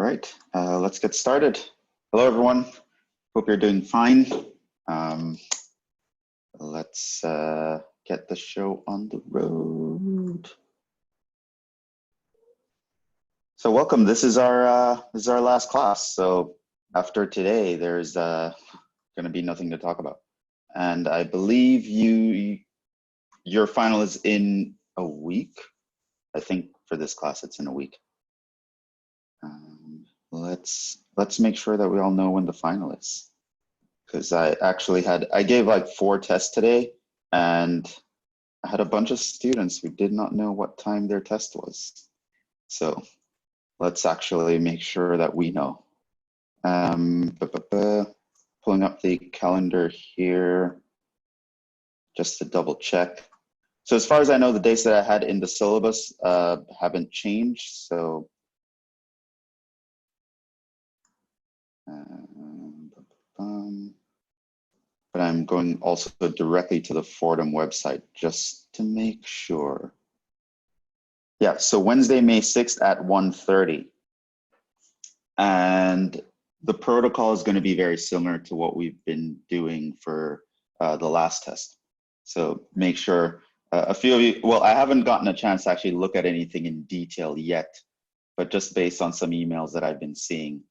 right, let's get started. Hello, everyone. Hope you're doing fine. Let's get the show on the road. So welcome. This is our last class. So after today, there's going to be nothing to talk about. And I believe your final is in a week. I think for this class, it's in a week. Let's make sure that we all know when the final is, because I gave like 4 tests today, and I had a bunch of students who did not know what time their test was. So let's actually make sure that we know. Pulling up the calendar here just to double check. So as far as I know, the dates that I had in the syllabus haven't changed. So but I'm going also directly to the Fordham website just to make sure. Yeah, so Wednesday, May 6th at 1:30. And the protocol is going to be very similar to what we've been doing for the last test. So make sure a few of you, well, I haven't gotten a chance to actually look at anything in detail yet, but just based on some emails that I've been seeing.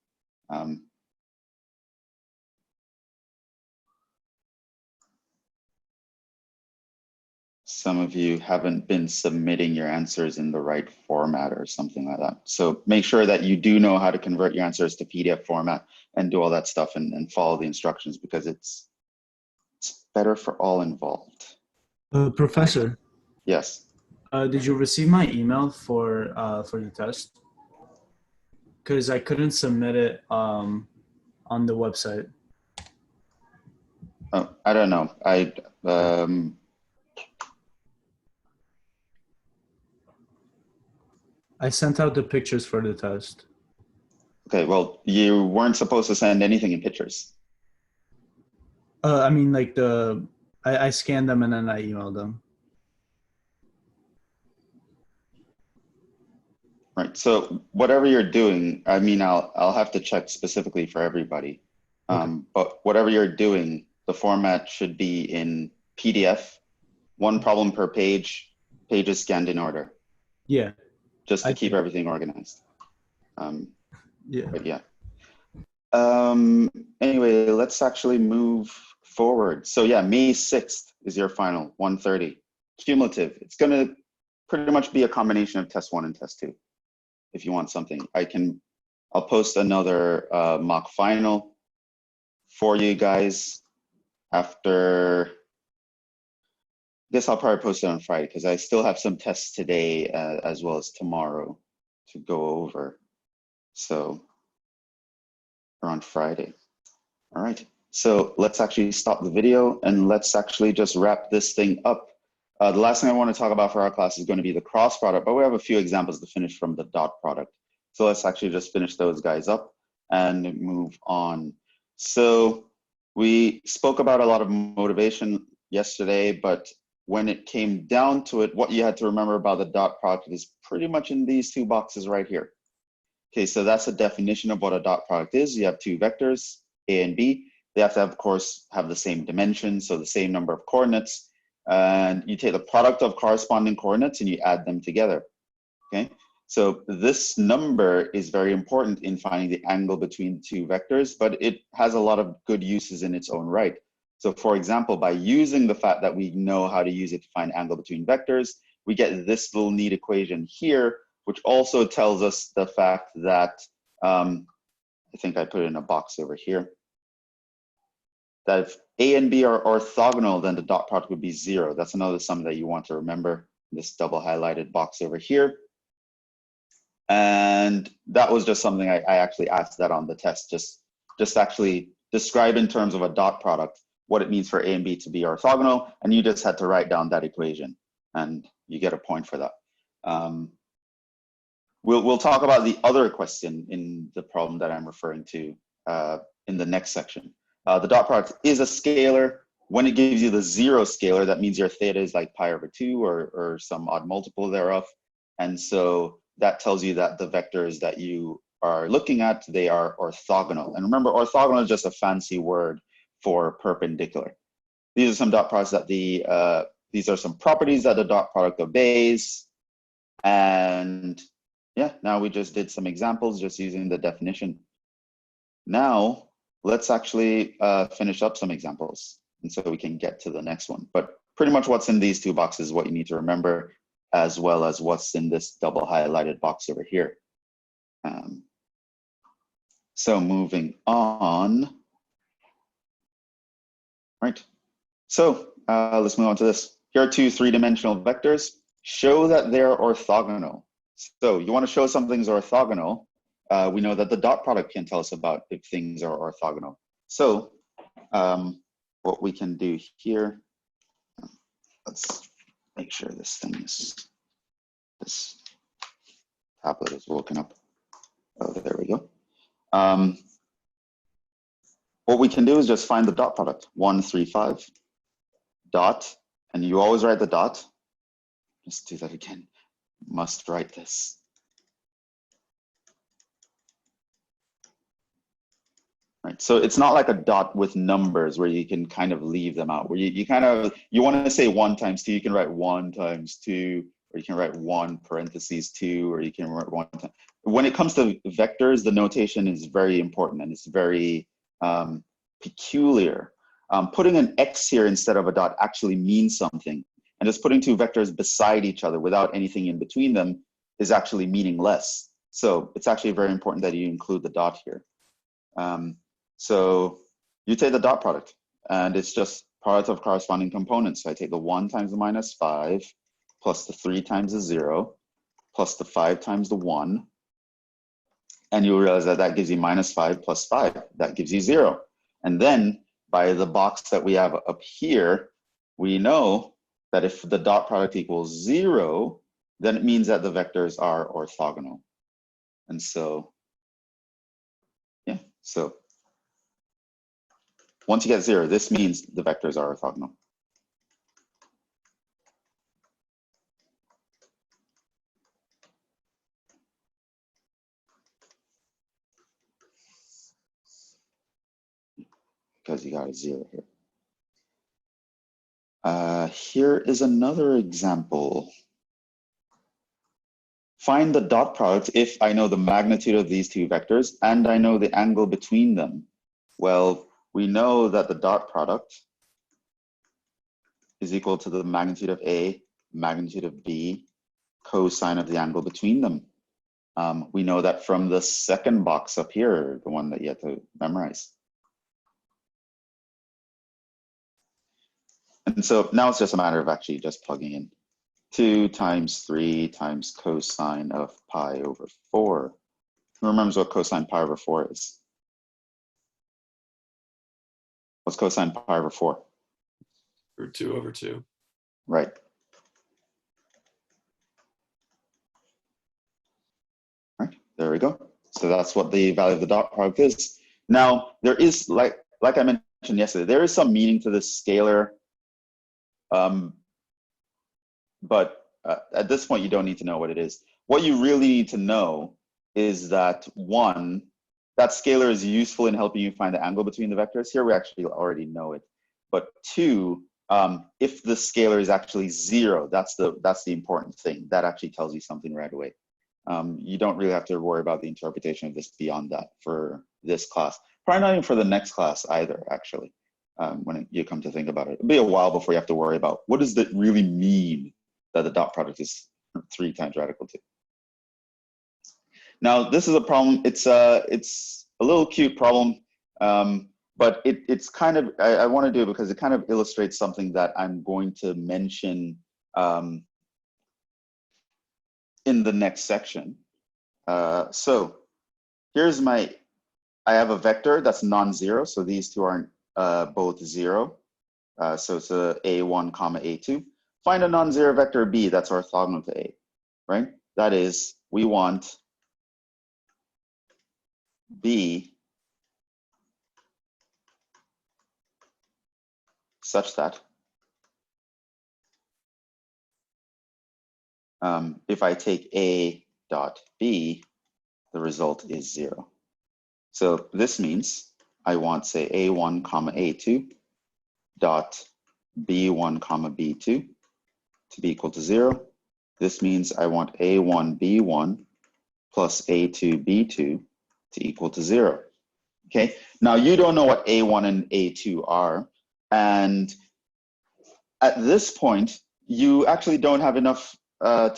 Some of you haven't been submitting your answers in the right format or something like that. So make sure that you do know how to convert your answers to PDF format and do all that stuff and follow the instructions, because it's better for all involved. Professor. Yes. Did you receive my email for the test? Because I couldn't submit it on the website. Oh, I don't know. I sent out the pictures for the test. Okay, well, you weren't supposed to send anything in pictures. I mean, like I scanned them and then I emailed them. Right. So whatever you're doing, I mean, I'll have to check specifically for everybody. Okay. But whatever you're doing, the format should be in PDF, 1 problem per page, pages scanned in order. Yeah. Just to keep everything organized. Yeah. But yeah. Anyway, let's actually move forward. So yeah, May 6th is your final, 1:30. Cumulative. It's going to pretty much be a combination of test 1 and test 2. If you want something, I'll post another mock final for you guys after. I guess I'll probably post it on Friday, because I still have some tests today as well as tomorrow to go over. So or on Friday. All right. So let's actually stop the video and let's actually just wrap this thing up. The last thing I want to talk about for our class is going to be the cross product, but we have a few examples to finish from the dot product. So let's actually just finish those guys up and move on. So we spoke about a lot of motivation yesterday, but when it came down to it, what you had to remember about the dot product is pretty much in these 2 boxes right here. Okay, so that's a definition of what a dot product is. You have 2 vectors, A and B. They have to, of course, have the same dimensions, so the same number of coordinates. And you take the product of corresponding coordinates and you add them together. Okay, so this number is very important in finding the angle between 2 vectors, but it has a lot of good uses in its own right. So for example, by using the fact that we know how to use it to find angle between vectors, we get this little neat equation here, which also tells us the fact that, I think I put it in a box over here, that if A and B are orthogonal, then the dot product would be 0. That's another sum that you want to remember, this double highlighted box over here. And that was just something I actually asked that on the test, just actually describe in terms of a dot product what it means for A and B to be orthogonal, and you just had to write down that equation, and you get a point for that. We'll talk about the other question in the problem that I'm referring to in the next section. The dot product is a scalar. When it gives you the 0 scalar, that means your theta is like pi over 2 or some odd multiple thereof. And so that tells you that the vectors that you are looking at, they are orthogonal. And remember, orthogonal is just a fancy word for perpendicular. These are some dot products that these are some properties that the dot product obeys. And yeah, now we just did some examples just using the definition. Now let's actually finish up some examples, and so we can get to the next one. But pretty much what's in these two boxes is what you need to remember, as well as what's in this double highlighted box over here. So moving on. Right. So let's move on to this. Here are two three-dimensional vectors. Show that they're orthogonal. So you want to show something's orthogonal. We know that the dot product can tell us about if things are orthogonal. So what we can do here, let's make sure this tablet is woken up. Oh, there we go. What we can do is just find the dot product, 1, 3, 5, dot, and you always write the dot. Let's do that again. Must write this. Right, so it's not like a dot with numbers where you can kind of leave them out, where you want to say 1 times 2, you can write 1 times 2, or you can write 1 parentheses 2, or you can write 1 time. When it comes to vectors, the notation is very important and it's very peculiar. Putting an X here instead of a dot actually means something. And just putting two vectors beside each other without anything in between them is actually meaningless. So it's actually very important that you include the dot here. So you take the dot product, and it's just product of corresponding components. So I take the 1 times the minus 5, plus the 3 times the 0, plus the 5 times the 1. And you'll realize that that gives you minus 5 plus 5. That gives you 0. And then by the box that we have up here, we know that if the dot product equals 0, then it means that the vectors are orthogonal. And so, yeah, so once you get 0, this means the vectors are orthogonal. Because you got a 0 here. Here is another example. Find the dot product if I know the magnitude of these two vectors and I know the angle between them. Well, we know that the dot product is equal to the magnitude of A, magnitude of B, cosine of the angle between them. We know that from the second box up here, the one that you have to memorize. And so now it's just a matter of actually just plugging in 2 times 3 times cosine of pi over 4. Who remembers what cosine pi over 4 is? What's cosine pi over 4? Root 2 over 2. Right. Right, there we go. So that's what the value of the dot product is. Now, there is, like I mentioned yesterday, there is some meaning to this scalar. But at this point, you don't need to know what it is. What you really need to know is that 1, that scalar is useful in helping you find the angle between the vectors. Here we actually already know it. But 2, if the scalar is actually 0, that's the important thing. That actually tells you something right away. You don't really have to worry about the interpretation of this beyond that for this class. Probably not even for the next class either, actually, when you come to think about it. It'll be a while before you have to worry about what does that really mean that the dot product is 3 times radical 2. Now, this is a problem. It's a little cute problem, but it's kind of, I want to do it because it kind of illustrates something that I'm going to mention in the next section. So here's I have a vector that's non-zero, so these two aren't both 0. So it's a A1 comma A2. Find a non-zero vector B that's orthogonal to A, right? That is, we want B such that if I take A dot B, the result is 0. So this means I want, say, A1 comma A2 dot B1 comma B2 to be equal to 0. This means I want A1 B1 plus A2 B2 to equal to 0. Okay, now you don't know what A1 and A2 are, and at this point, you actually don't have enough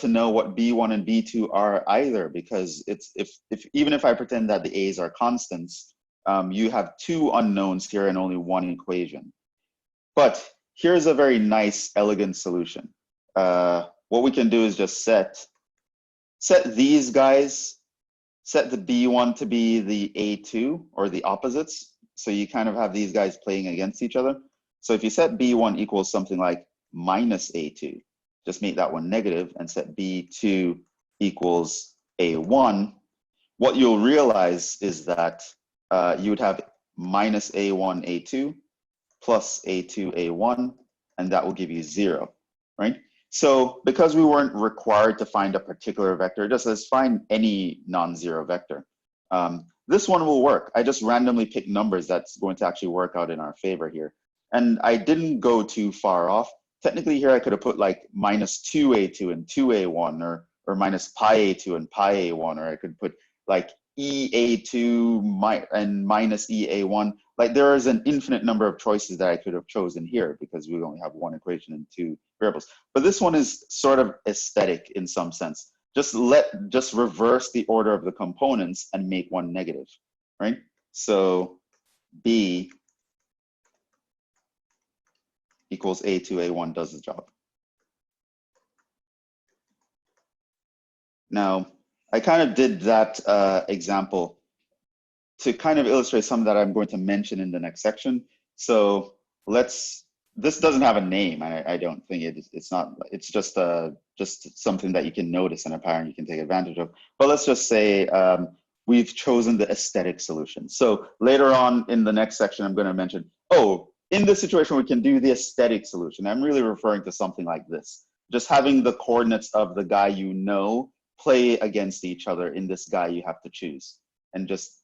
to know what B1 and B2 are either, because it's even if I pretend that the A's are constants, you have 2 unknowns here and only 1 equation. But here's a very nice, elegant solution. What we can do is just set these guys, set the B1 to be the A2 or the opposites. So you kind of have these guys playing against each other. So if you set B1 equals something like minus A2, just make that one negative and set B2 equals A1, what you'll realize is that you would have minus A1 A2 plus A2 A1, and that will give you 0, right? So because we weren't required to find a particular vector, just as find any non-zero vector. This one will work. I just randomly picked numbers that's going to actually work out in our favor here. And I didn't go too far off. Technically here I could have put like minus 2A2 and 2A1, or minus pi A2 and pi A1, or I could put like EA2 and minus EA1. Like there is an infinite number of choices that I could have chosen here because we only have 1 equation and 2 variables. But this one is sort of aesthetic in some sense. Just reverse the order of the components and make one negative, right? So B equals A2, A1 does the job. Now, I kind of did that example to kind of illustrate some that I'm going to mention in the next section. So this doesn't have a name. I don't think it's not, it's just something that you can notice and a pattern you can take advantage of. But let's just say we've chosen the aesthetic solution. So later on in the next section, I'm going to mention, oh, in this situation, we can do the aesthetic solution. I'm really referring to something like this. Just having the coordinates of the guy you know play against each other in this guy you have to choose, and just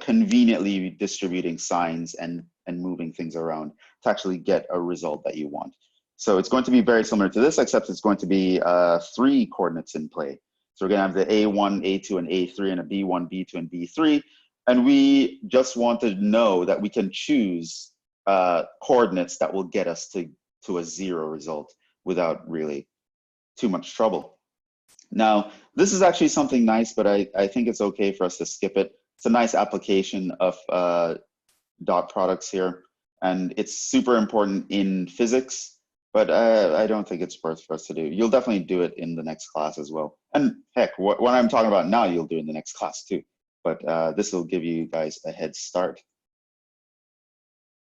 conveniently distributing signs and moving things around to actually get a result that you want. So it's going to be very similar to this, except it's going to be 3 coordinates in play. So we're going to have the A1, A2, and A3, and a B1, B2, and B3. And we just want to know that we can choose coordinates that will get us to a 0 result without really too much trouble. Now, this is actually something nice, but I think it's okay for us to skip it. It's a nice application of dot products here, and it's super important in physics, but I don't think it's worth for us to do. You'll definitely do it in the next class as well. And heck, what I'm talking about now, you'll do in the next class too. But this will give you guys a head start.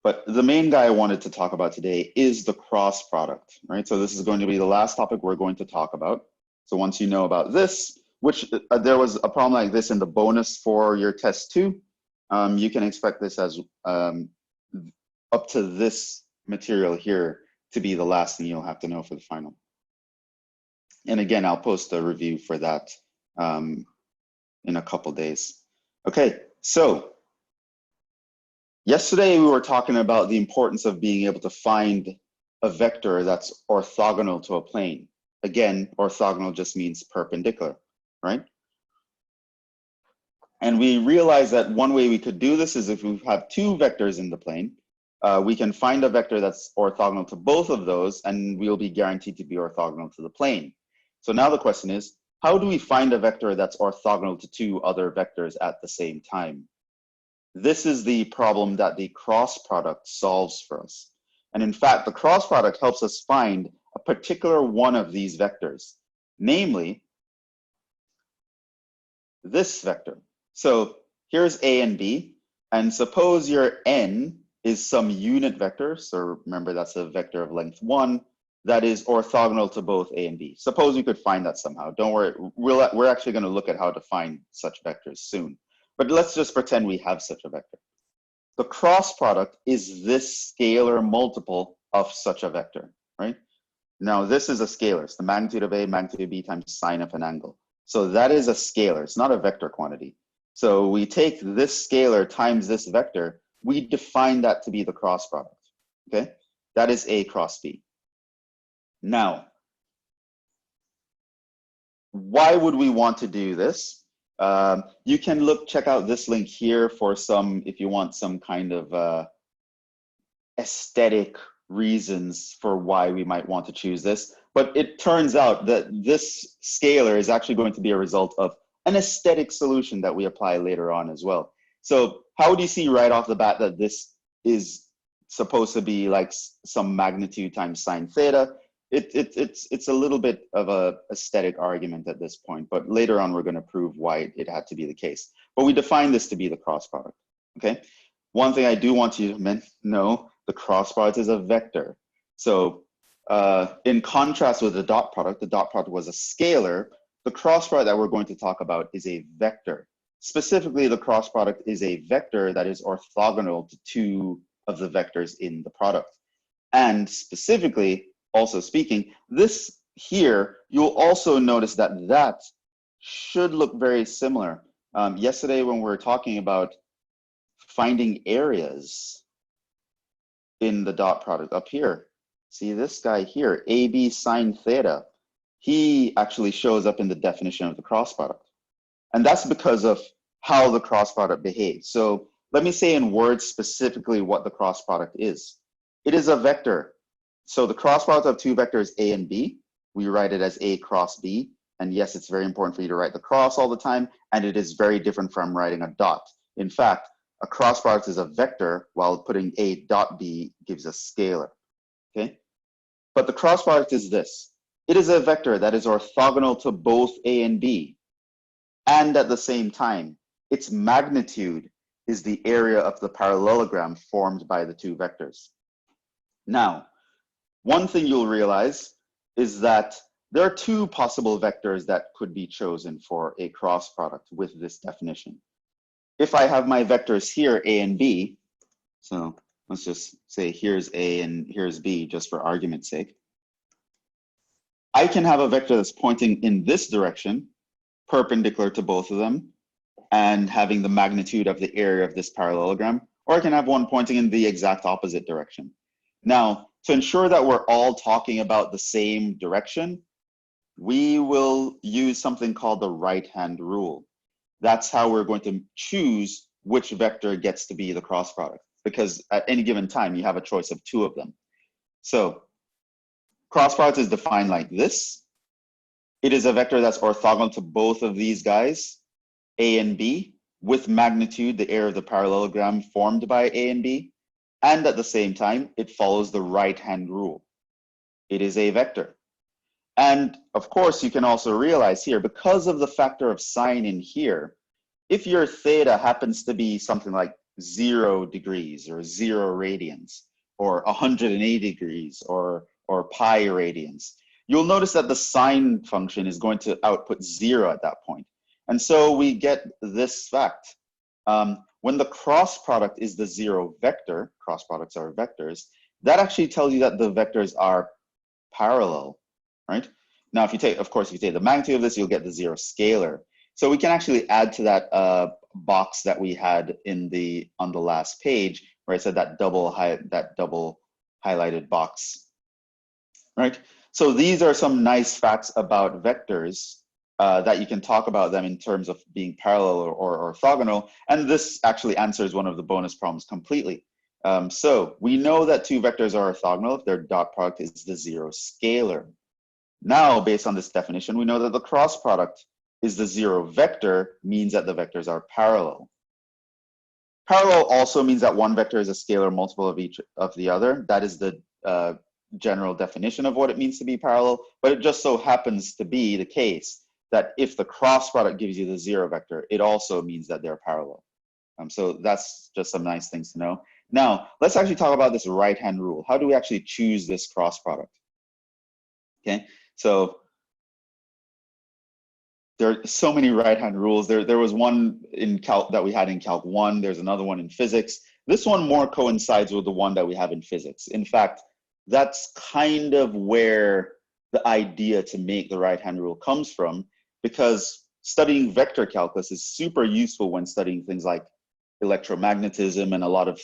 But the main guy I wanted to talk about today is the cross product, right? So this is going to be the last topic we're going to talk about. So once you know about this, which there was a problem like this in the bonus for your test 2, you can expect this as up to this material here to be the last thing you'll have to know for the final. And again, I'll post a review for that in a couple days. Okay, so yesterday we were talking about the importance of being able to find a vector that's orthogonal to a plane. Again, orthogonal just means perpendicular, right? And we realized that one way we could do this is if we have 2 vectors in the plane, we can find a vector that's orthogonal to both of those, and we'll be guaranteed to be orthogonal to the plane. So now the question is, how do we find a vector that's orthogonal to 2 other vectors at the same time? This is the problem that the cross product solves for us. And in fact, the cross product helps us find a particular one of these vectors, namely this vector. So here's A and B, and suppose your n is some unit vector. So remember, that's a vector of length 1 that is orthogonal to both A and B. Suppose we could find that somehow. Don't worry, we're actually going to look at how to find such vectors soon. But let's just pretend we have such a vector. The cross product is this scalar multiple of such a vector, right? Now this is a scalar. It's the magnitude of A, magnitude of B times sine of an angle. So that is a scalar. It's not a vector quantity. So we take this scalar times this vector. We define that to be the cross product. Okay, that is A cross B. Now, why would we want to do this? You can check out this link here for some, if you want some kind of aesthetic reasons for why we might want to choose this. But it turns out that this scalar is actually going to be a result of an aesthetic solution that we apply later on as well. So how do you see right off the bat that this is supposed to be like some magnitude times sine theta? It's a little bit of a aesthetic argument at this point, but later on we're going to prove why it had to be the case. But we define this to be the cross product. Okay. One thing I do want you to know, the cross product is a vector. So in contrast with the dot product was a scalar. The cross product that we're going to talk about is a vector. Specifically, the cross product is a vector that is orthogonal to two of the vectors in the product. And specifically, also speaking, this here, you'll also notice that that should look very similar. Yesterday when we were talking about finding areas in the dot product up here, see this guy here, AB sine theta, he actually shows up in the definition of the cross product. And that's because of how the cross product behaves. So let me say in words specifically what the cross product is. It is a vector. So the cross product of two vectors A and B, we write it as A cross B. And yes, it's very important for you to write the cross all the time. And it is very different from writing a dot. In fact, a cross product is a vector, while putting A dot B gives a scalar. Okay? But the cross product is this. It is a vector that is orthogonal to both A and B. And at the same time, its magnitude is the area of the parallelogram formed by the two vectors. Now, one thing you'll realize is that there are two possible vectors that could be chosen for a cross product with this definition. If I have my vectors here, A and B, so let's just say here's A and here's B, just for argument's sake. I can have a vector that's pointing in this direction, perpendicular to both of them, and having the magnitude of the area of this parallelogram, or I can have one pointing in the exact opposite direction. Now, to ensure that we're all talking about the same direction, we will use something called the right-hand rule. That's how we're going to choose which vector gets to be the cross product, because at any given time, you have a choice of two of them. So cross product is defined like this. It is a vector that's orthogonal to both of these guys, A and B, with magnitude, the area of the parallelogram formed by A and B. And at the same time, it follows the right-hand rule. It is a vector. And of course, you can also realize here, because of the factor of sine in here, if your theta happens to be something like 0 degrees or 0 radians, or 180 degrees or pi radians, you'll notice that the sine function is going to output 0 at that point. And so we get this fact. When the cross product is the 0 vector, cross products are vectors, that actually tells you that the vectors are parallel, right? Now, if you take the magnitude of this, you'll get the 0 scalar. So we can actually add to that box that we had on the last page, where I said that double highlighted box, right? So these are some nice facts about vectors that you can talk about them in terms of being parallel or orthogonal. And this actually answers one of the bonus problems completely. So we know that two vectors are orthogonal if their dot product is the 0 scalar. Now, based on this definition, we know that the cross product is the 0 vector, means that the vectors are parallel. Parallel also means that one vector is a scalar multiple of each of the other. That is the general definition of what it means to be parallel, but it just so happens to be the case that if the cross product gives you the 0 vector, it also means that they're parallel. So that's just some nice things to know. Now, let's actually talk about this right-hand rule. How do we actually choose this cross product? Okay, so there are so many right-hand rules. There was one in Calc that we had in Calc 1. There's another one in physics. This one more coincides with the one that we have in physics. In fact, that's kind of where the idea to make the right-hand rule comes from. because studying vector calculus is super useful when studying things like electromagnetism and a lot of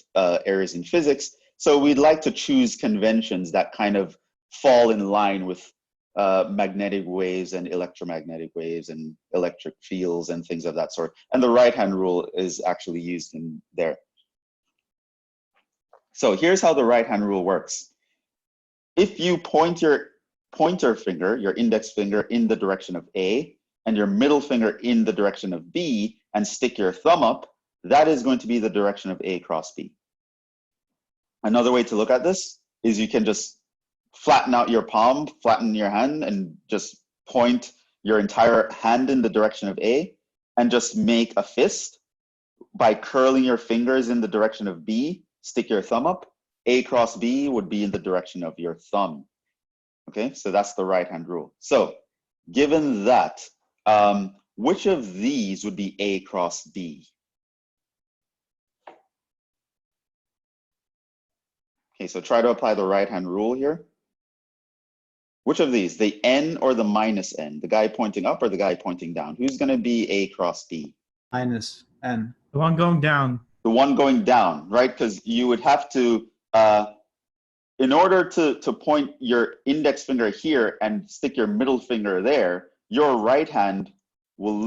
areas in physics. So we'd like to choose conventions that kind of fall in line with magnetic waves and electromagnetic waves and electric fields and things of that sort. And the right-hand rule is actually used in there. So here's how the right-hand rule works. If you point your pointer finger, your index finger, in the direction of A, and your middle finger in the direction of B, and stick your thumb up, that is going to be the direction of A cross B. Another way to look at this is you can just flatten out your palm, flatten your hand, and just point your entire hand in the direction of A, and just make a fist by curling your fingers in the direction of B, stick your thumb up. A cross B would be in the direction of your thumb. Okay, so that's the right-hand rule. So given that, which of these would be A cross B? Okay, so try to apply the right-hand rule here. Which of these, the N or the minus N? The guy pointing up or the guy pointing down? Who's going to be A cross B? Minus N. The one going down. The one going down, right? Because you would have to, in order to point your index finger here and stick your middle finger there, your right hand will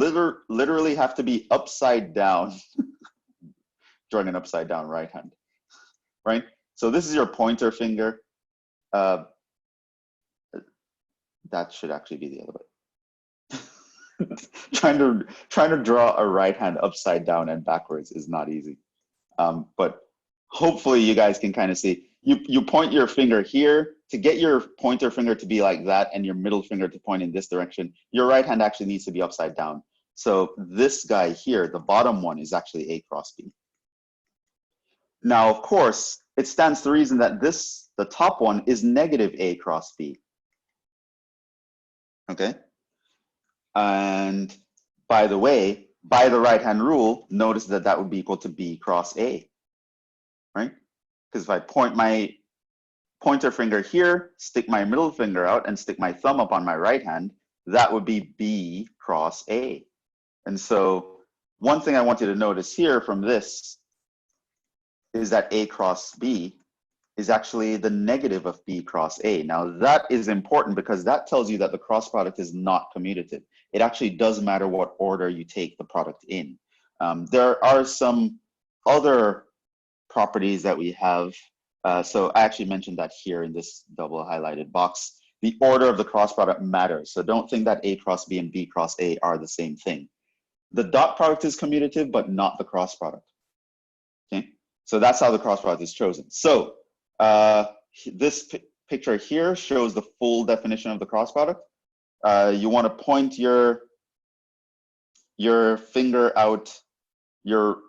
literally have to be upside down, drawing an upside down right hand, right? So this is your pointer finger. That should actually be the other way. trying to draw a right hand upside down and backwards is not easy. But hopefully you guys can kind of see. You point your finger here. To get your pointer finger to be like that and your middle finger to point in this direction, your right hand actually needs to be upside down. So this guy here, the bottom one, is actually A cross B. Now, of course, it stands to reason that the top one, is negative A cross B. Okay? And by the way, by the right-hand rule, notice that that would be equal to B cross A, right? Because if I point my pointer finger here, stick my middle finger out, and stick my thumb up on my right hand, that would be B cross A. And so one thing I want you to notice here from this is that A cross B is actually the negative of B cross A. Now that is important because that tells you that the cross product is not commutative. It actually does matter what order you take the product in. There are some other properties that we have. So I actually mentioned that here in this double highlighted box. The order of the cross product matters. So don't think that A cross B and B cross A are the same thing. The dot product is commutative, but not the cross product. Okay, so that's how the cross product is chosen. So this picture here shows the full definition of the cross product. You want to point your finger out, your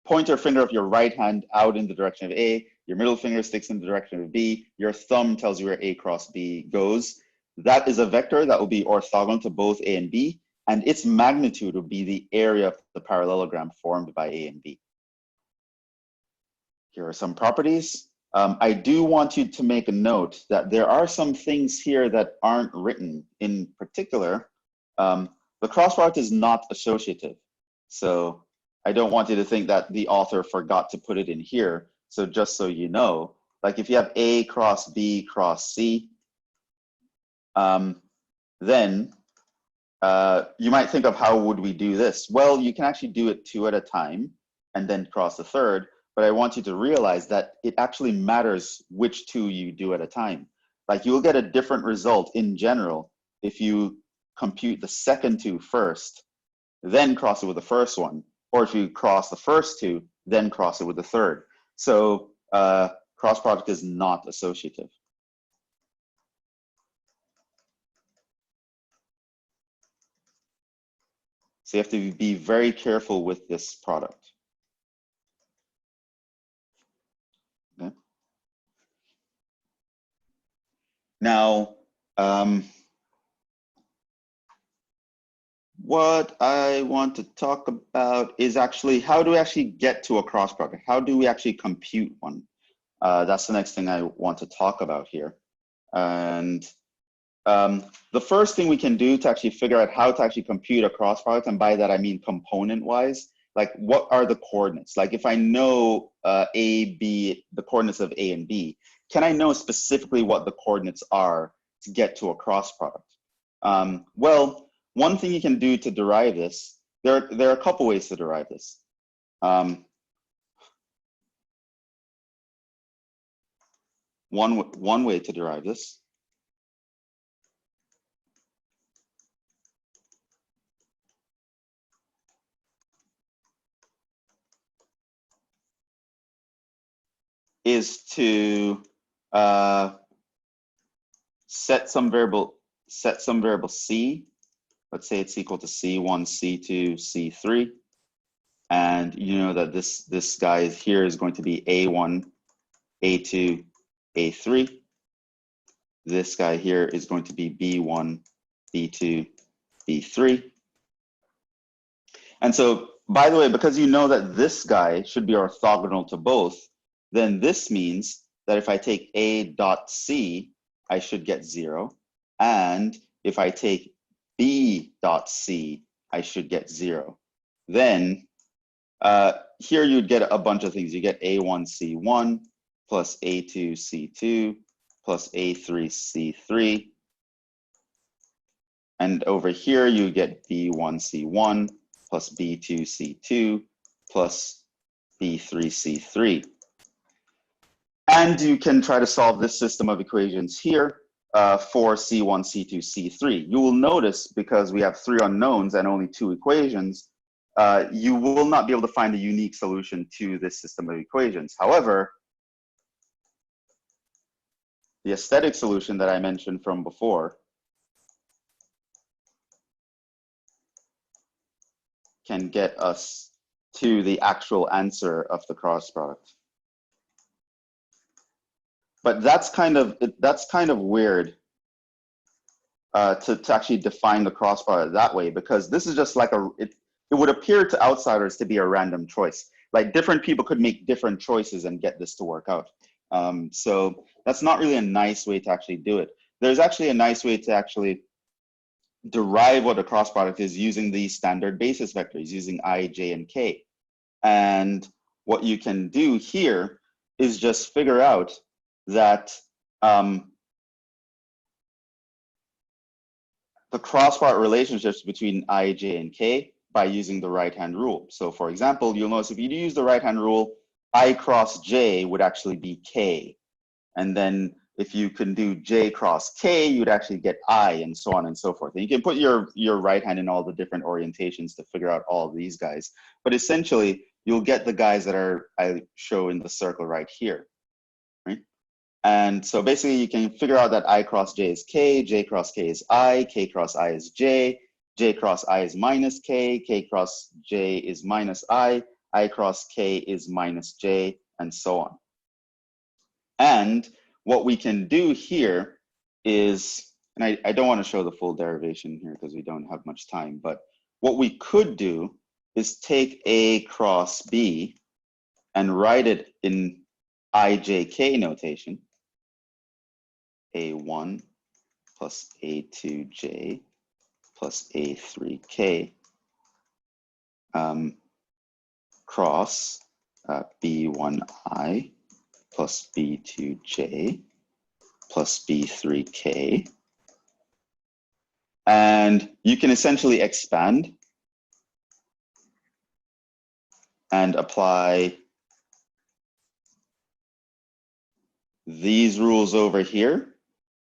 pointer finger of your right hand out in the direction of A, your middle finger sticks in the direction of B, your thumb tells you where A cross B goes. That is a vector that will be orthogonal to both A and B, and its magnitude will be the area of the parallelogram formed by A and B. Here are some properties. I do want you to make a note that there are some things here that aren't written. In particular, the cross product is not associative. So I don't want you to think that the author forgot to put it in here. So just so you know, like if you have A cross B cross C, then you might think of how would we do this? Well, you can actually do it 2 at a time and then cross the third. But I want you to realize that it actually matters which 2 you do at a time. Like you'll get a different result in general if you compute the second 2 first, then cross it with the first one, or if you cross the first 2, then cross it with the third. So cross product is not associative. So you have to be very careful with this product. Okay. Now, what I want to talk about is actually how do we actually get to a cross product? How do we actually compute one? That's the next thing I want to talk about here. And the first thing we can do to actually figure out how to actually compute a cross product, and by that I mean component wise, like what are the coordinates? Like if I know A, B, the coordinates of A and B, can I know specifically what the coordinates are to get to a cross product? Well, one thing you can do to derive this, there are a couple ways to derive this. One way to derive this is to set some variable c. Let's say it's equal to c1, c2, c3, and you know that this guy here is going to be a1, a2, a3. This guy here is going to be b1, b2, b3. And so, by the way, because you know that this guy should be orthogonal to both, then this means that if I take a dot c, I should get 0. And if I take b dot c, I should get 0. Then here you'd get a bunch of things. You get a1 c1 plus a2 c2 plus a3 c3. And over here you get b1 c1 plus b2 c2 plus b3 c3. And you can try to solve this system of equations here for C1, C2, C3. You will notice, because we have 3 unknowns and only 2 equations, you will not be able to find a unique solution to this system of equations. However, the aesthetic solution that I mentioned from before can get us to the actual answer of the cross product. But that's kind of weird to actually define the cross product that way, because this is just like it would appear to outsiders to be a random choice. Like different people could make different choices and get this to work out. So that's not really a nice way to actually do it. There's actually a nice way to actually derive what a cross product is using these standard basis vectors, using I, J, and K. And what you can do here is just figure out that the cross product relationships between I, J, and K by using the right-hand rule. So for example, you'll notice if you use the right-hand rule, I cross J would actually be K. And then if you can do J cross K, you'd actually get I, and so on and so forth. And you can put your right hand in all the different orientations to figure out all of these guys. But essentially, you'll get the guys that I show in the circle right here. Right? And so basically, you can figure out that I cross J is K, J cross K is I, K cross I is J cross I is minus K cross J is minus I cross K is minus J, and so on. And what we can do here is, and I don't want to show the full derivation here because we don't have much time, but what we could do is take A cross B and write it in IJK notation. A1 plus A2J plus A3K cross B1I plus B2J plus B3K. And you can essentially expand and apply these rules over here.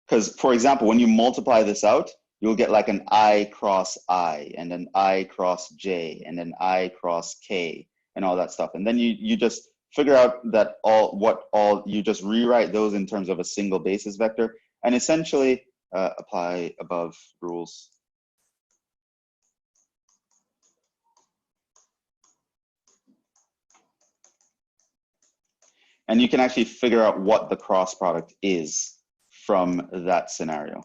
Because, for example, when you multiply this out, you'll get like an I cross I, and an I cross J, and an I cross K, and all that stuff. And then you just figure out that you just rewrite those in terms of a single basis vector, and essentially apply above rules. And you can actually figure out what the cross product is from that scenario.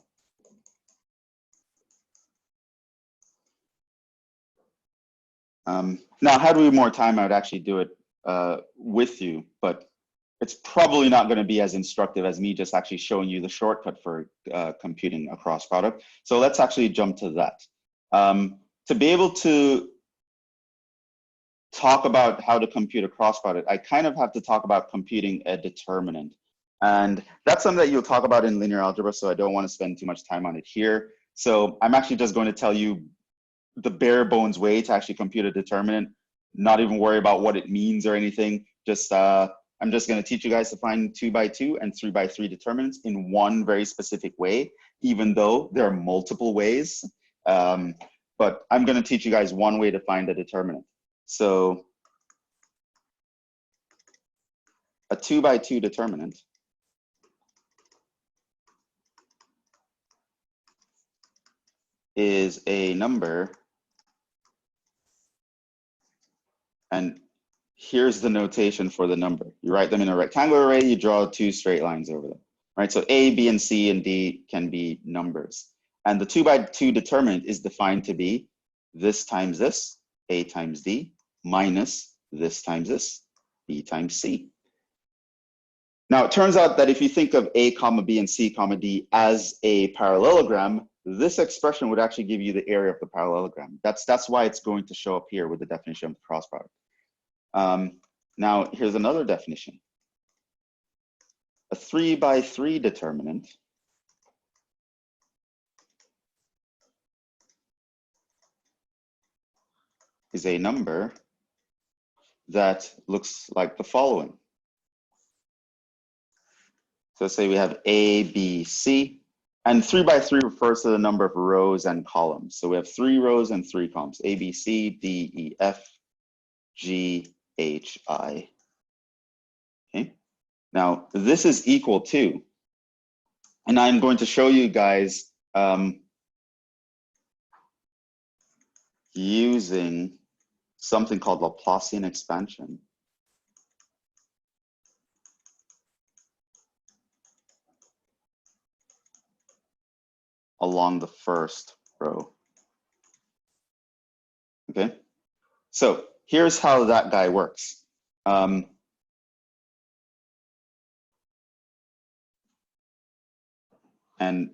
Now, had we more time, I would actually do it with you, but it's probably not going to be as instructive as me just actually showing you the shortcut for computing a cross product. So let's actually jump to that. To be able to talk about how to compute a cross product, I kind of have to talk about computing a determinant. And that's something that you'll talk about in linear algebra, so I don't want to spend too much time on it here. So I'm actually just going to tell you the bare bones way to actually compute a determinant, not even worry about what it means or anything. Just I'm just going to teach you guys to find 2x2 and 3x3 determinants in one very specific way, even though there are multiple ways. But I'm going to teach you guys one way to find a determinant. So a 2x2 determinant is a number, and here's the notation for the number. You write them in a rectangular array, you draw 2 straight lines over them, right? So A, B, and C, and D can be numbers. And the 2x2 determinant is defined to be this times this, A times D, minus this times this, B times C. Now, it turns out that if you think of A, comma B, and C, comma D as a parallelogram, this expression would actually give you the area of the parallelogram. That's why it's going to show up here with the definition of the cross product. Now, here's another definition. A 3x3 determinant is a number that looks like the following. So let's say we have A, B, C, and 3x3 refers to the number of rows and columns. So we have 3 rows and 3 columns, A, B, C, D, E, F, G, H, I. Okay. Now, this is equal to, and I'm going to show you guys using something called Laplacian expansion. Along the first row. Okay, so here's how that guy works. And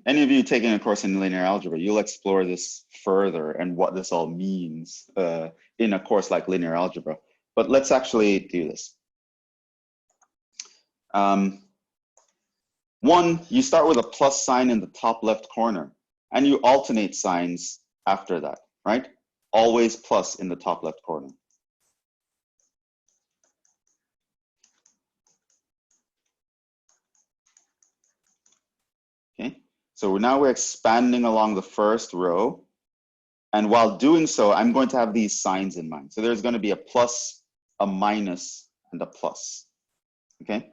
any of you taking a course in linear algebra, you'll explore this further and what this all means in a course like linear algebra. But let's actually do this. One, you start with a plus sign in the top left corner, and you alternate signs after that, right? Always plus in the top left corner. Okay, so now we're expanding along the first row. And while doing so, I'm going to have these signs in mind. So there's going to be a plus, a minus, and a plus. Okay,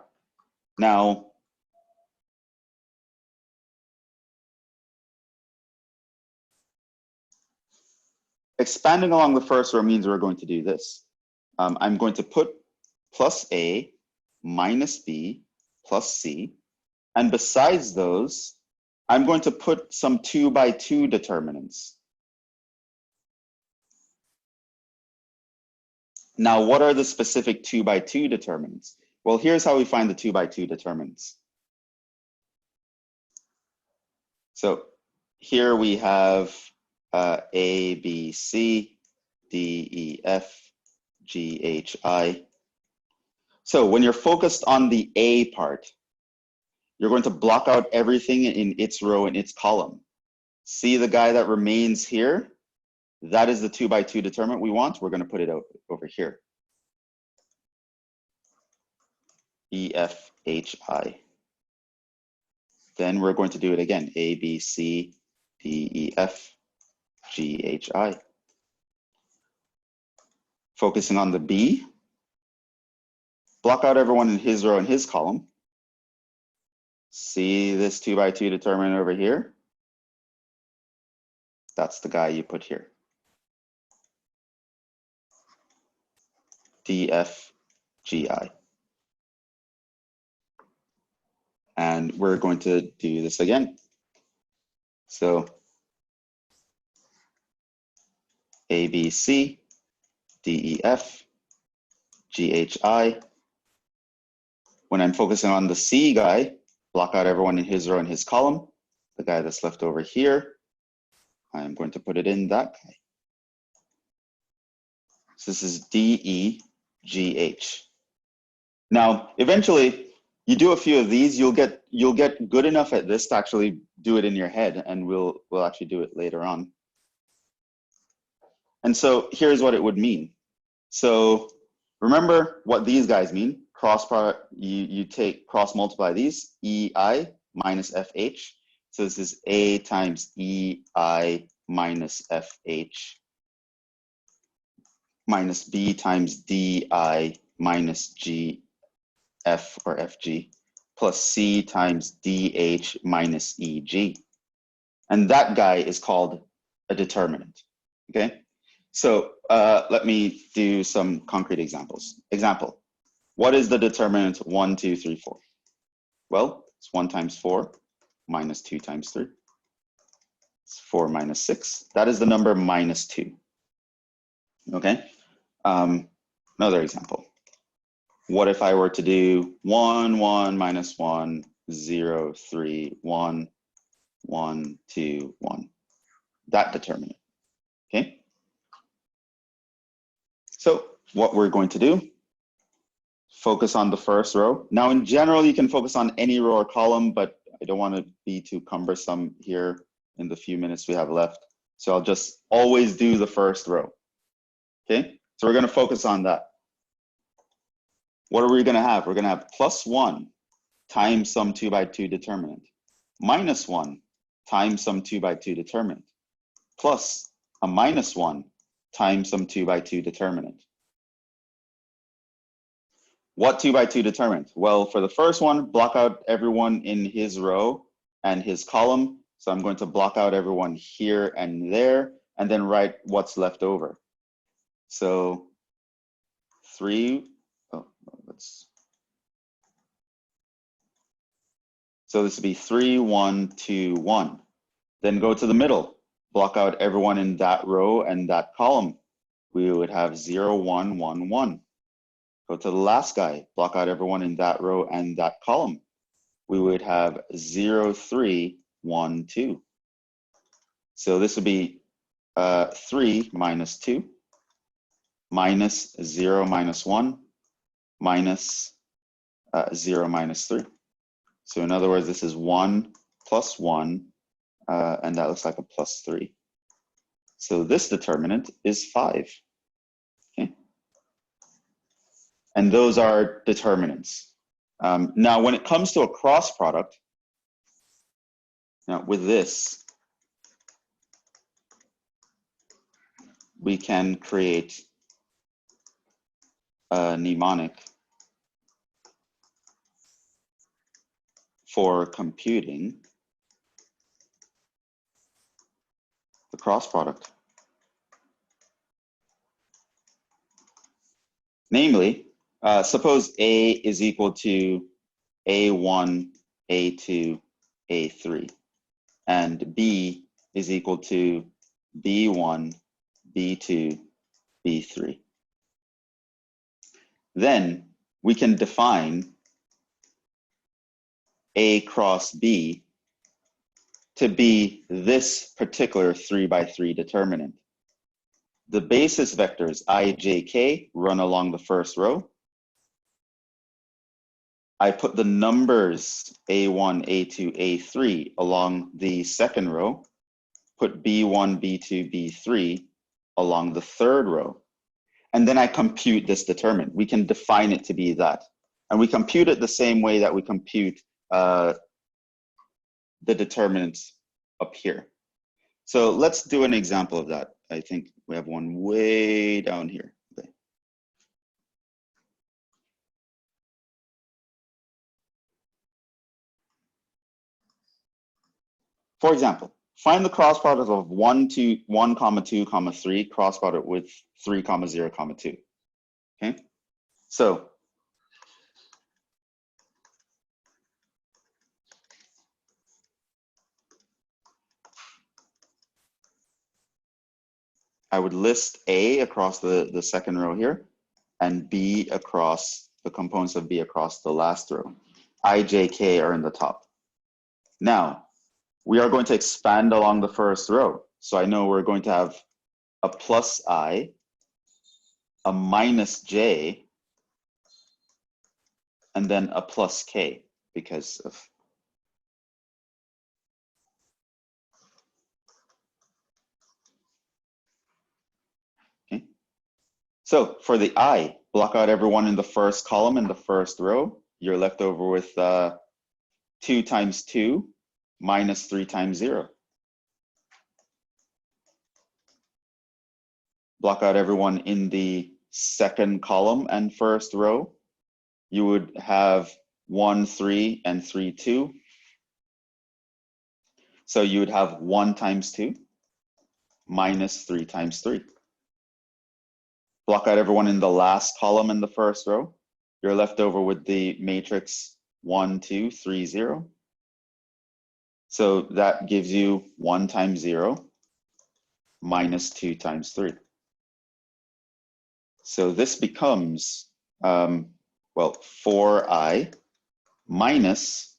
now, expanding along the first row means we're going to do this. I'm going to put plus A, minus B, plus C. And besides those, I'm going to put some 2x2 determinants. Now, what are the specific 2x2 determinants? Well, here's how we find the 2x2 determinants. So here we have A, B, C, D, E, F, G, H, I. So when you're focused on the A part, you're going to block out everything in its row and its column. See the guy that remains here? That is the 2x2 determinant we want. We're going to put it over here. E, F, H, I. Then we're going to do it again. A, B, C, D, E, F, G, H, I. Focusing on the B. Block out everyone in his row and his column. See this 2x2 determinant over here? That's the guy you put here. D, F, G, I. And we're going to do this again. So A, B, C, D, E, F, G, H, I. When I'm focusing on the C guy, block out everyone in his row and his column. The guy that's left over here, I'm going to put it in that guy. So this is DEGH. Now, eventually, you do a few of these, you'll get good enough at this to actually do it in your head, and we'll actually do it later on. And so here's what it would mean. So remember what these guys mean. Cross product, you take cross multiply these, EI minus FH. So this is A times EI minus FH minus B times DI minus GF or FG plus C times DH minus EG. And that guy is called a determinant, okay? So let me do some concrete examples. Example, what is the determinant 1, 2, 3, 4? Well, it's 1 times 4 minus 2 times 3. It's 4 minus 6. That is the number minus 2, okay? Another example. What if I were to do 1, 1, minus 1, 0, 3, 1, 1, 2, 1? That determinant, okay? So what we're going to do, focus on the first row. Now, in general, you can focus on any row or column, but I don't want to be too cumbersome here in the few minutes we have left. So I'll just always do the first row, okay? So we're going to focus on that. What are we going to have? We're going to have plus 1 times some 2 by 2 determinant, minus 1 times some 2 by 2 determinant, plus a minus 1 times some 2 by 2 determinant. What 2 by 2 determinant? Well, for the first one, block out everyone in his row and his column. So I'm going to block out everyone here and there, and then write what's left over. So 3, so this would be 3, 1, 2, 1. Then go to the middle, block out everyone in that row and that column. We would have 0, 1, 1, 1. Go to the last guy, block out everyone in that row and that column. We would have 0, 3, 1, 2. So this would be 3 minus 2, minus 0 minus 1, minus 0 minus 3. So in other words, this is 1 plus 1, and that looks like a plus 3. So this determinant is 5. Okay. And those are determinants. Now, when it comes to a cross product, now with this, we can create a mnemonic for computing the cross product. Namely, suppose A is equal to A1, A2, A3, and B is equal to B1, B2, B3. Then we can define A cross B to be this particular 3 by 3 determinant. The basis vectors I, j, k run along the first row. I put the numbers A1, A2, A3 along the second row, put B1, B2, B3 along the third row, and then I compute this determinant. We can define it to be that. And we compute it the same way that we compute the determinants up here. So let's do an example of that. I think we have one way down here. Okay. For example, find the cross product of 1, 2, 1, 2, 3, cross product with 3, 0, 2. Okay, so I would list A across the second row here and B across the components of B across the last row. I, J, K are in the top. Now, we are going to expand along the first row. So I know we're going to have a plus I, a minus J, and then a plus K because of. Okay. So for the I, block out everyone in the first column in the first row. You're left over with 2 times 2 minus 3 times 0. Block out everyone in the second column and first row. You would have 1, 3, and 3, 2. So you would have 1 times 2 minus 3 times 3. Block out everyone in the last column in the first row. You're left over with the matrix 1, 2, 3, 0. So that gives you 1 times 0 minus 2 times 3. So this becomes, well, 4I minus,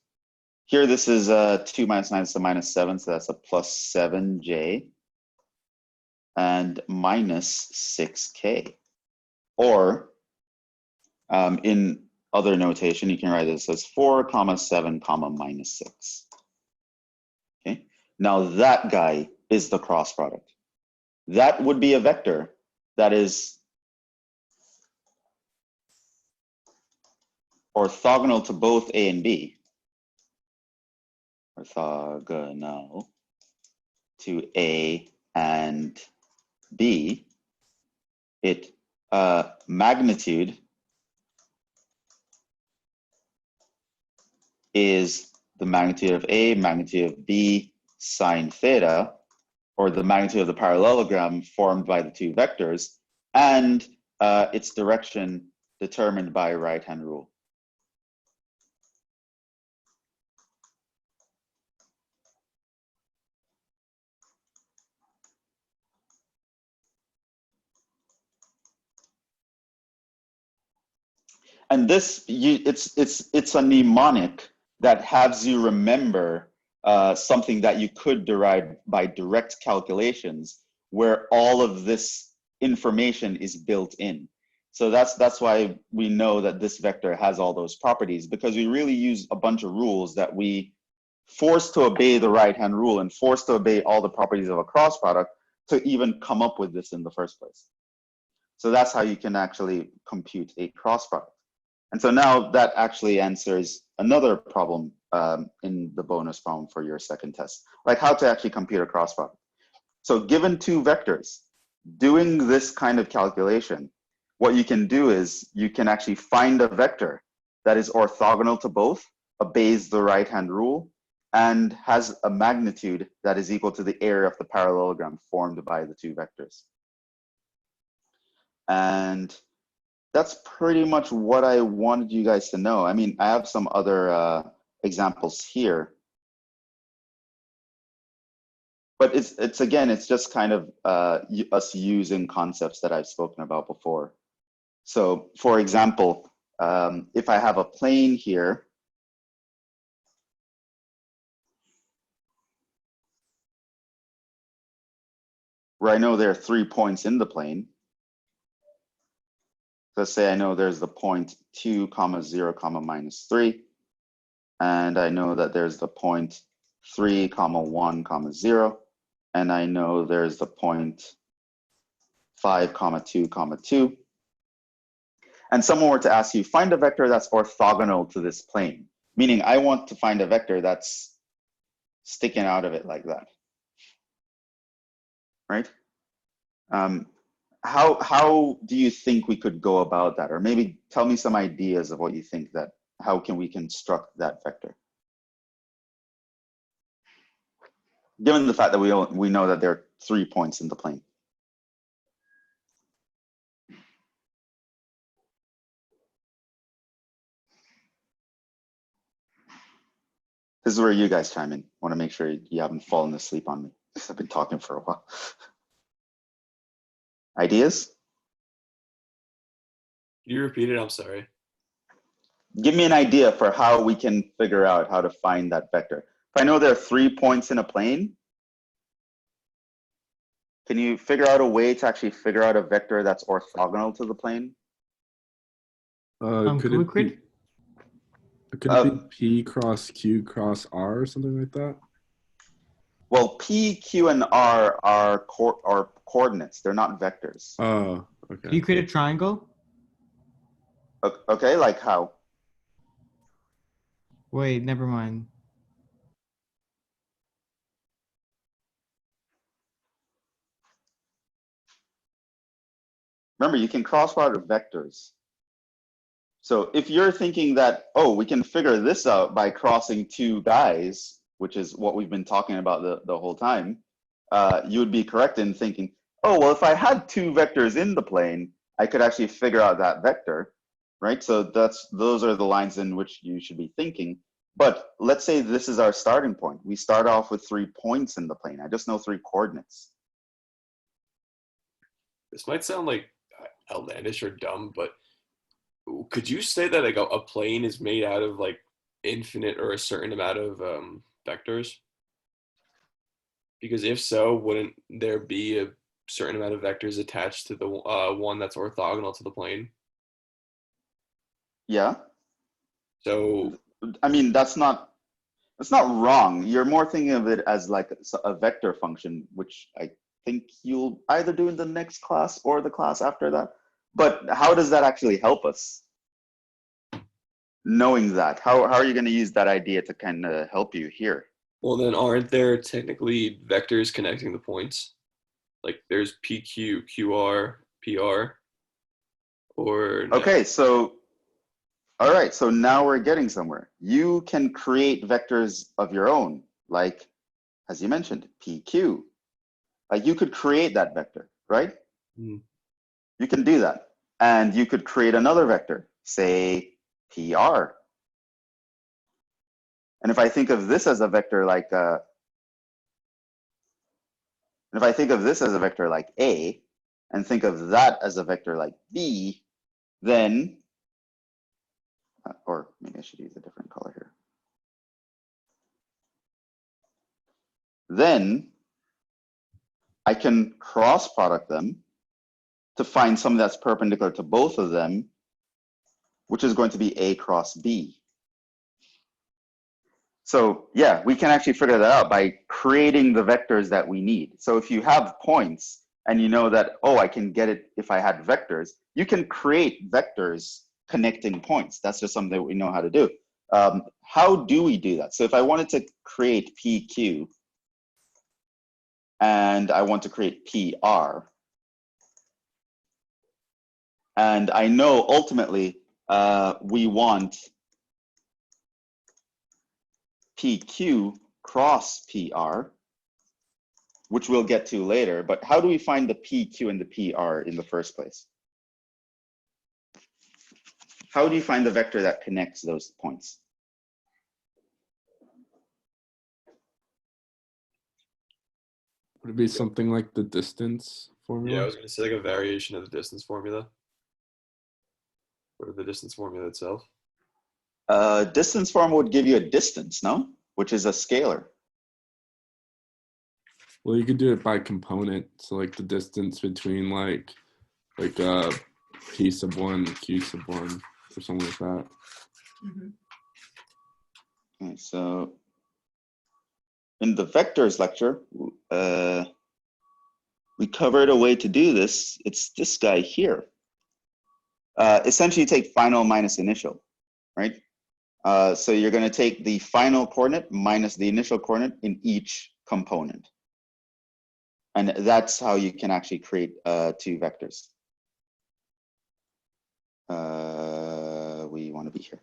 here this is 2 minus 9 is a minus 7, so that's a plus 7J, and minus 6K. Or in other notation, you can write this as 4 comma 7 comma minus 6. Okay, now that guy is the cross product. That would be a vector that is orthogonal to both A and B. Orthogonal to A and B. It magnitude is the magnitude of A, magnitude of B, sine theta, or the magnitude of the parallelogram formed by the two vectors, and its direction determined by right-hand rule. And this, it's a mnemonic that has you remember something that you could derive by direct calculations, where all of this information is built in. So that's why we know that this vector has all those properties, because we really use a bunch of rules that we force to obey the right-hand rule and force to obey all the properties of a cross product to even come up with this in the first place. So that's how you can actually compute a cross product. And so now that actually answers another problem in the bonus problem for your second test, like how to actually compute a cross product. So given two vectors, doing this kind of calculation, what you can do is you can actually find a vector that is orthogonal to both, obeys the right-hand rule, and has a magnitude that is equal to the area of the parallelogram formed by the two vectors. And that's pretty much what I wanted you guys to know. I mean, I have some other examples here, but it's again, it's just kind of us using concepts that I've spoken about before. So for example, if I have a plane here, where I know there are 3 points in the plane. Let's say I know there's the point 2 comma 0 comma minus 3, and I know that there's the point 3 comma 1 comma 0, and I know there's the point 5 comma 2 comma 2. And someone were to ask you, find a vector that's orthogonal to this plane, meaning I want to find a vector that's sticking out of it like that, right? How do you think we could go about that? Or maybe tell me some ideas of what you think that, how can we construct that vector? Given the fact that we know that there are 3 points in the plane. This is where you guys chime in. I want to make sure you haven't fallen asleep on me because I've been talking for a while. Ideas? Can you repeat it? I'm sorry. give me an idea for how we can figure out how to find that vector. If I know there are 3 points in a plane, can you figure out a way to actually figure out a vector that's orthogonal to the plane? Could we it be, could it be P cross Q cross R or something like that? Well, P, Q, and R are coordinates. They're not vectors. Oh, Do okay. you create a triangle? Okay, like how? Wait, never mind. Remember, you can cross product vectors. So if you're thinking that, oh, we can figure this out by crossing two guys, which is what we've been talking about the whole time, you would be correct in thinking, oh, well, if I had two vectors in the plane, I could actually figure out that vector, right? So those are the lines in which you should be thinking. But let's say this is our starting point. We start off with 3 points in the plane. I just know 3 coordinates. This might sound like outlandish or dumb, but could you say that like a plane is made out of like infinite or a certain amount of vectors? Because if so, wouldn't there be a certain amount of vectors attached to the one that's orthogonal to the plane? Yeah. So I mean, that's not wrong. You're more thinking of it as like a vector function, which I think you'll either do in the next class or the class after that. But how does that actually help us? Knowing that, how are you going to use that idea to kind of help you here? well, then aren't there technically vectors connecting the points? Like there's PQ, QR, PR, or no? Okay, so, all right, so now we're getting somewhere. You can create vectors of your own, like, as you mentioned, PQ. Like you could create that vector, right? Mm. You can do that. And you could create another vector, say PR. And if I think of this as a vector like, and if I think of this as a vector like A, and think of that as a vector like B, then, or maybe I should use a different color here. Then I can cross product them to find something that's perpendicular to both of them, which is going to be A cross B. So yeah, we can actually figure that out by creating the vectors that we need. So if you have points and you know that, oh, I can get it if I had vectors, you can create vectors connecting points. That's just something that we know how to do. How do we do that? So if I wanted to create PQ and I want to create PR, and I know ultimately we want PQ cross PR, which we'll get to later, but how do we find the PQ and the PR in the first place? How do you find the vector that connects those points? Would it be something like the distance formula? Yeah, I was going to say like a variation of the distance formula, or the distance formula itself. Distance form would give you a distance, no? Which is a scalar. Well, you could do it by component. So like the distance between like P sub 1, Q sub 1, or something like that. Okay, so in the vectors lecture, we covered a way to do this. It's this guy here. Essentially take final minus initial, right? So you're going to take the final coordinate minus the initial coordinate in each component. And that's how you can actually create 2 vectors. We want to be here.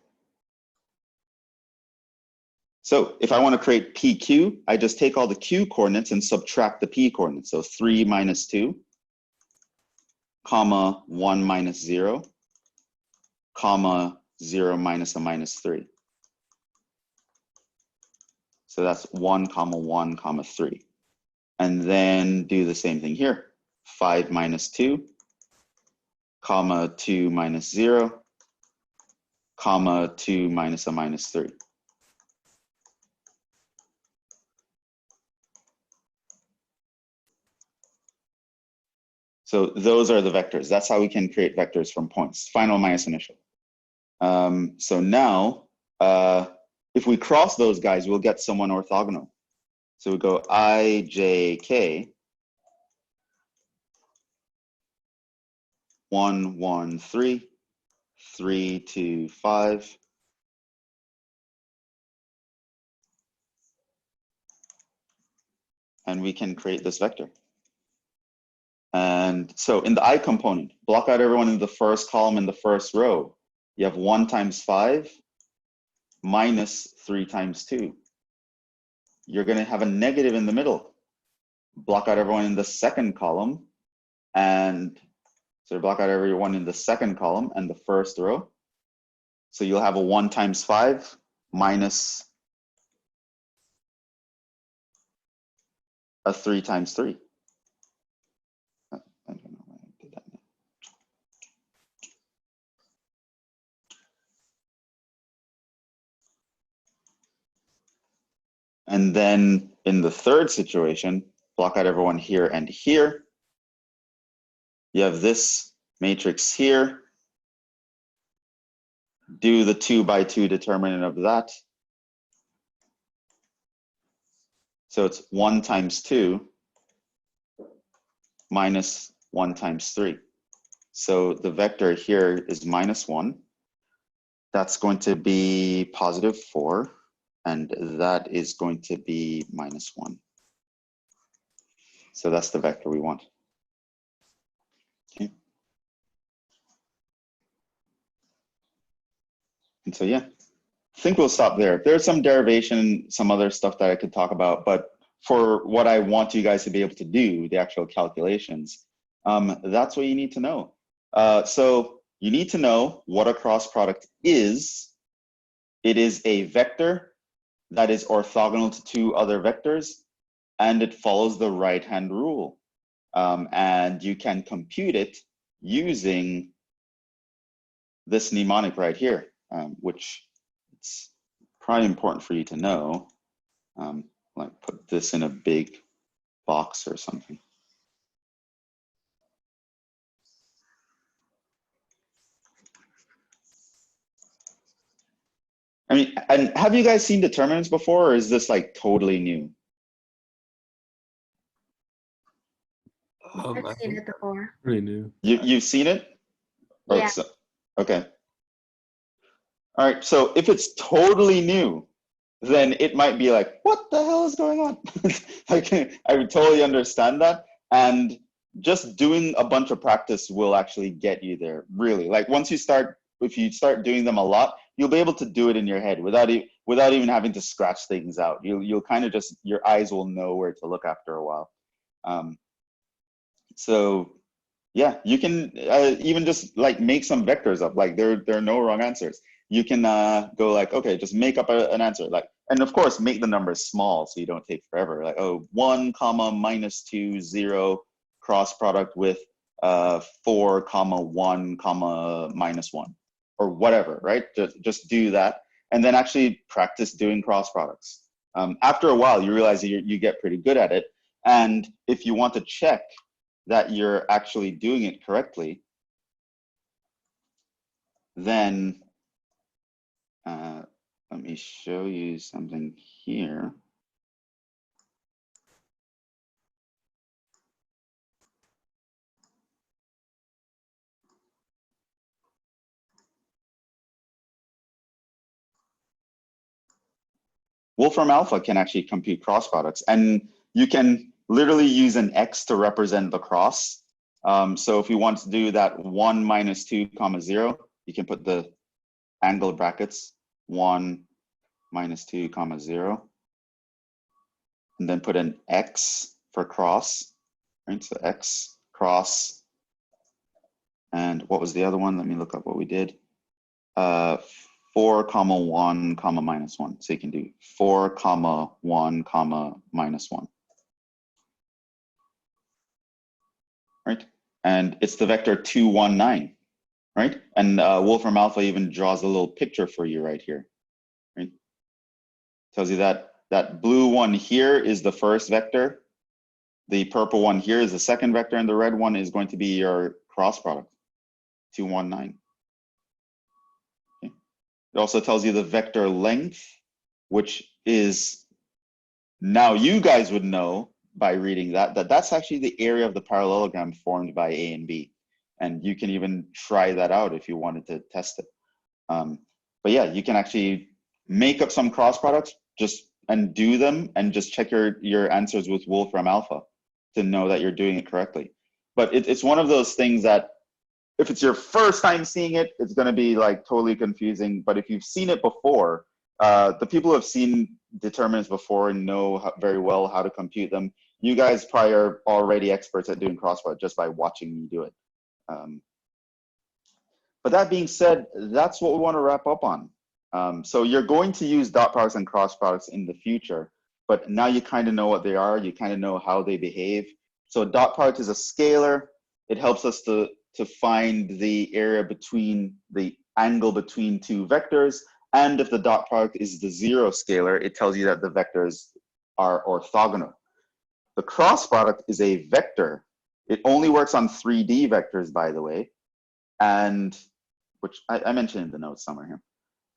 So if I want to create PQ, I just take all the Q coordinates and subtract the P coordinates. So 3 minus 2, comma 1 minus 0, comma 0 minus a minus 3. So that's 1 comma 1 comma 3. And then do the same thing here. 5 minus 2, comma 2 minus 0, comma 2 minus a minus 3. So those are the vectors. That's how we can create vectors from points, final minus initial. So now, if we cross those guys, we'll get someone orthogonal. So we go I, J, K, 1, 1, 3, 3, 2, 5. And we can create this vector. And so in the I component, block out everyone in the first column in the first row. You have 1 times 5 minus 3 times 2. You're going to have a negative in the middle. Block out everyone in the second column, and so block out everyone in the second column and the first row. So you'll have a 1 times 5 minus a 3 times 3. I don't know why I did that now. And then in the third situation, block out everyone here and here. You have this matrix here. Do the 2 by 2 determinant of that. So it's 1 times 2 minus 1 times 3. So the vector here is minus 1. That's going to be positive 4. And that is going to be minus 1. So that's the vector we want. Okay. And so, yeah, I think we'll stop there. There's some derivation, some other stuff that I could talk about, but for what I want you guys to be able to do, the actual calculations, that's what you need to know. So you need to know what a cross product is. It is a vector that is orthogonal to 2 other vectors, and it follows the right-hand rule. And you can compute it using this mnemonic right here, which it's probably important for you to know. Like put this in a big box or something. I mean, and have you guys seen determinants before, or is this like totally new? I I've seen it before. Pretty new. You've seen it? Or Yeah. Okay. All right, so if it's totally new, then it might be like, what the hell is going on? Like, I would totally understand that. And just doing a bunch of practice will actually get you there, really. Like once you start, if you start doing them a lot, you'll be able to do it in your head without even having to scratch things out. You'll kind of just, your eyes will know where to look after a while. So yeah, you can even just like make some vectors up. Like there are no wrong answers. You can go like, okay, just make up an answer. Like, and of course, make the numbers small so you don't take forever. Like, oh, 1 comma minus 2, 0, cross product with 4 comma 1 comma minus 1, or whatever, right? Just do that, and then actually practice doing cross products. After a while, you realize that you get pretty good at it. And if you want to check that you're actually doing it correctly, then let me show you something here. Wolfram Alpha can actually compute cross products, and you can literally use an X to represent the cross. So if you want to do that 1 minus 2 comma 0, you can put the angle brackets 1 minus 2 comma 0, and then put an X for cross, right? So X cross, and what was the other one? Let me look up what we did. 4 comma 1 comma minus 1. So you can do 4 comma 1 comma minus 1. Right? And it's the vector 2, 1, 9. right? And Wolfram Alpha even draws a little picture for you right here, right? Tells you that that blue one here is the first vector, the purple one here is the second vector, and the red one is going to be your cross product, 219. Okay. It also tells you the vector length, which is, now you guys would know by reading that that's actually the area of the parallelogram formed by A and B. And you can even try that out if you wanted to test it. But yeah, you can actually make up some cross products and do them and just check your answers with Wolfram Alpha to know that you're doing it correctly. But it's one of those things that if it's your first time seeing it, it's going to be like totally confusing. But if you've seen it before, the people who have seen determinants before know very well how to compute them. You guys probably are already experts at doing cross product just by watching me do it. But that being said, that's what we want to wrap up on. So you're going to use dot products and cross products in the future, but now you kind of know what they are. You kind of know how they behave. So dot product is a scalar. It helps us to find the area between the angle between two vectors. And if the dot product is the zero scalar, it tells you that the vectors are orthogonal. The cross product is a vector. It only works on 3D vectors, by the way, and which I mentioned in the notes somewhere here.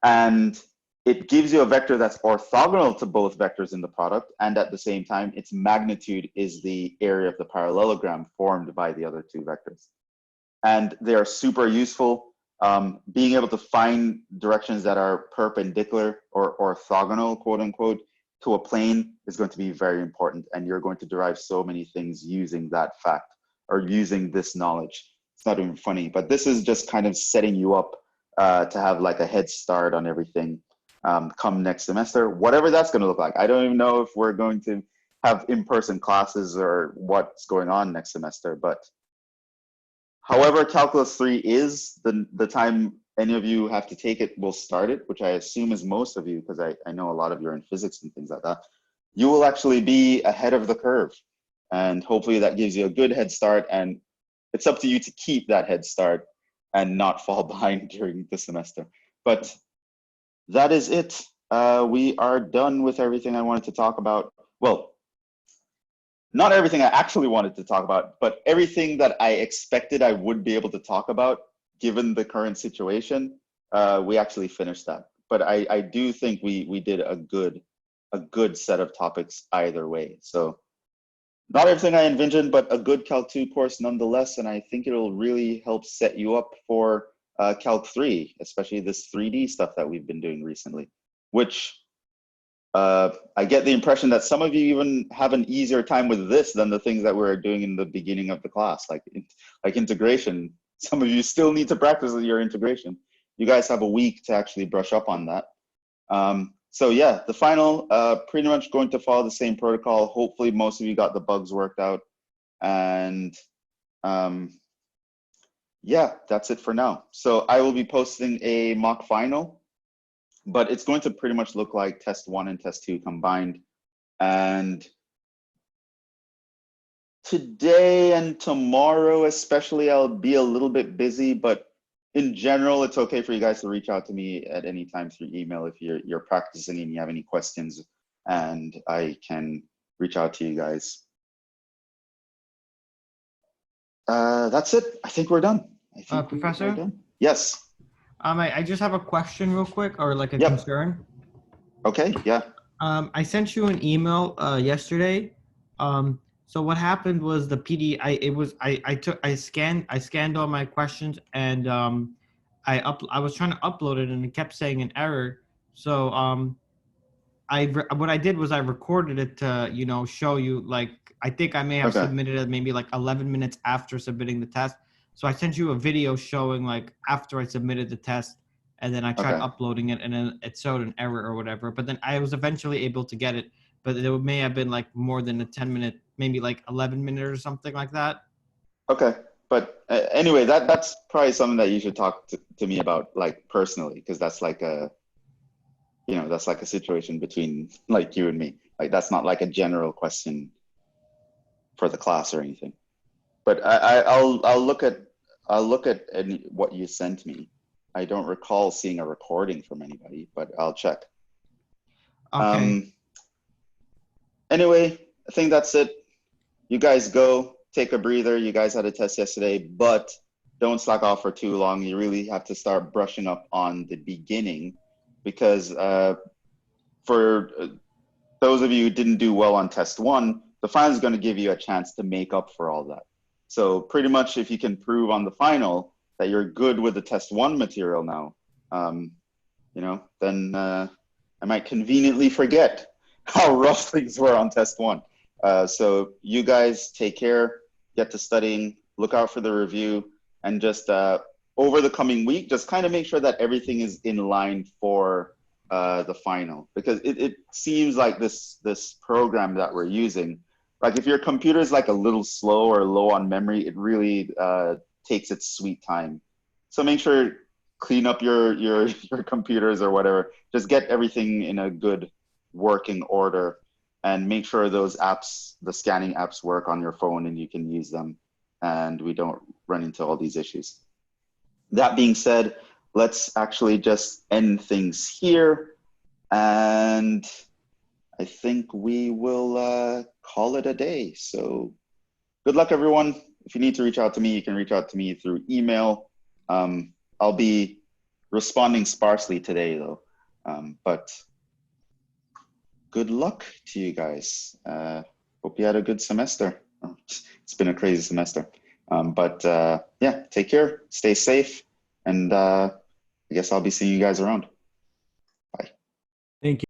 And it gives you a vector that's orthogonal to both vectors in the product, and at the same time, its magnitude is the area of the parallelogram formed by the other two vectors. And they are super useful. Being able to find directions that are perpendicular or orthogonal, quote unquote, to a plane is going to be very important, and you're going to derive so many things using that fact or using this knowledge. It's not even funny, but this is just kind of setting you up to have like a head start on everything come next semester, whatever that's going to look like. I don't even know if we're going to have in-person classes or what's going on next semester, but however Calculus 3 is, the time any of you have to take it will start it, which I assume is most of you, because I know a lot of you are in physics and things like that. You will actually be ahead of the curve, and hopefully that gives you a good head start, and it's up to you to keep that head start and not fall behind during the semester. But that is it. We are done with everything I wanted to talk about. Well, not everything I actually wanted to talk about, but everything that I expected I would be able to talk about given the current situation, we actually finished that. But I do think we did a good set of topics either way. So not everything I envisioned, but a good Calc 2 course nonetheless, and I think it'll really help set you up for Calc 3, especially this 3D stuff that we've been doing recently, which I get the impression that some of you even have an easier time with this than the things that we were doing in the beginning of the class, like integration. Some of you still need to practice your integration. You guys have a week to actually brush up on that. So yeah, the final, pretty much going to follow the same protocol. Hopefully most of you got the bugs worked out. And yeah, that's it for now. So I will be posting a mock final, but it's going to pretty much look like test 1 and test 2 combined. And today and tomorrow especially, I'll be a little bit busy, but in general, it's okay for you guys to reach out to me at any time through email if you're practicing and you have any questions, and I can reach out to you guys. That's it. I think we're done. I think Professor? we're done. Yes. I just have a question real quick, or like a Yep. concern. Okay, yeah. I sent you an email yesterday. So what happened was the I scanned all my questions, and I was trying to upload it and it kept saying an error. So what I did was I recorded it to show you, like, I think I may have submitted it maybe like 11 minutes after submitting the test. So I sent you a video showing like after I submitted the test, and then I tried uploading it, and then it showed an error or whatever. But then I was eventually able to get it, but it may have been like more than a 10-minute, maybe like 11 minutes or something like that. Okay, but anyway, that's probably something that you should talk to me about, like, personally, because that's like a, that's like a situation between like you and me. Like, that's not like a general question for the class or anything. But I'll look at I'll look at what you sent me. I don't recall seeing a recording from anybody, but I'll check. Okay. Anyway, I think that's it. You guys go, take a breather. You guys had a test yesterday, but don't slack off for too long. You really have to start brushing up on the beginning, because for those of you who didn't do well on test 1, the final is going to give you a chance to make up for all that. So pretty much if you can prove on the final that you're good with the test 1 material now, then I might conveniently forget how rough things were on test 1. So you guys take care, get to studying, look out for the review, and just over the coming week, just kind of make sure that everything is in line for the final, because it seems like this program that we're using, like if your computer is like a little slow or low on memory, it really takes its sweet time. So make sure, clean up your computers or whatever, just get everything in a good working order, and make sure those apps, the scanning apps, work on your phone and you can use them, and we don't run into all these issues. That being said, let's actually just end things here, and I think we will call it a day. So good luck, everyone. If you need to reach out to me, you can reach out to me through email. I'll be responding sparsely today, though. But good luck to you guys. Hope you had a good semester. It's been a crazy semester. Yeah, take care, stay safe, and I guess I'll be seeing you guys around. Bye. Thank you.